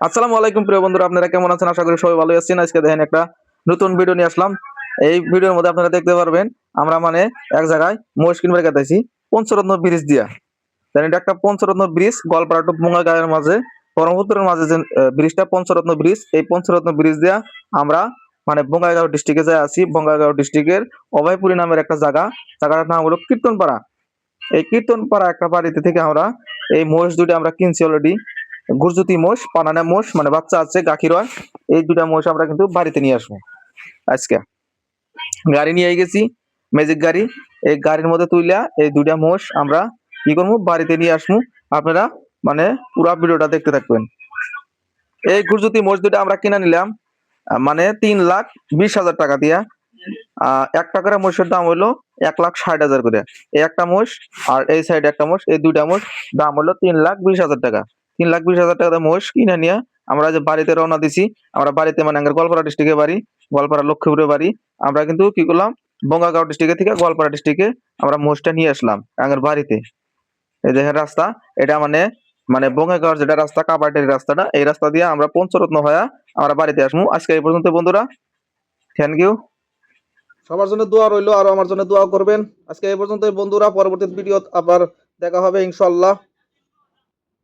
আসসালামু আলাইকুম প্রিয় বন্ধুরা, আপনারা কেমন আছেন? আশা করি সবাই ভালো আছেন। আজকে দেখেন একটা নতুন ভিডিও নিয়ে আসলাম। এই ভিডিওর মধ্যে আপনারা দেখতে পারবেন আমরা এক জায়গায় মহিষ কিনবে গেতেছি পঞ্চরত্ন ব্রিজ দিয়া। দেন এটা একটা পঞ্চরত্ন ব্রিজ, গোয়ালপাড়া টু বঙ্গাইগাঁওয়ের মাঝে, ব্রহ্মপুত্রের মাঝে যে ব্রিজটা পঞ্চরত্ন ব্রিজ, এই পঞ্চরত্ন ব্রিজ দিয়া আমরা বঙ্গাইগাঁও ডিস্ট্রিক্টে যাই আছি। বঙ্গাইগাঁও ডিস্ট্রিক্টের অভয়পুরী নামের একটা জায়গাটার নাম হলো কীর্তনপাড়া। এই কীর্তনপাড়া একটা বাড়িতে থেকে আমরা এই মহিষ দুটো আমরা কিনছি অলরেডি। গুরজুতি মোষ, পানানা মোষ, বাচ্চা আছে, গাখীর হয়। এই দুটা মোষ আমরা কিন্তু বাড়িতে নিয়ে আসবো আজকে। গাড়ি নিয়ে গেছি, ম্যাজিক গাড়ি। এই গাড়ির মধ্যে তুইলা এই দুটা মোষ আমরা কি করবো, বাড়িতে নিয়ে আসবো। আপনারা পুরা ভিডিওটা দেখতে থাকবেন। এই গুরজুতি মোষ দুটা আমরা কিনে নিলাম 3,20,000 টাকা দিয়া। একটা করে মোষের দাম হলো 1,60,000 করে। এই একটা মোষ আর এই সাইডে একটা মোষ, এই দুইটা মোষ দাম হলো 3,20,000 টাকা। 3,20,000 টাকা মোষ কিনে নিয়ে আমরা যে বাড়িতে রওনা দিছি। আমরা বাড়িতে আমাদের গোয়ালপাড়া ডিস্ট্রিক্টে বাড়ি, গোয়ালপাড়া লক্ষ্মীপুরে বাড়ি। আমরা কিন্তু কি করলাম, বঙ্গাইগাঁও ডিস্ট্রিক্টে থেকে গোয়ালপাড়া ডিস্ট্রিক্টে আমরা মোষটা নিয়ে আসলাম আমাদের বাড়িতে। এই দেখেন রাস্তা, এটা বঙ্গাইগাঁওর যেটা রাস্তা, কাপাটের রাস্তাটা, এই রাস্তা দিয়ে আমরা পঞ্চরত্ন হয়ে আমরা বাড়িতে আসবো। আজকে এই পর্যন্ত বন্ধুরা, থ্যাংক ইউ। সবার জন্য দোয়া রইলো, আর আমার জন্য দোয়া করবেন। আজকে এই পর্যন্ত বন্ধুরা, পরবর্তী ভিডিও আবার দেখা হবে ইনশাআল্লাহ।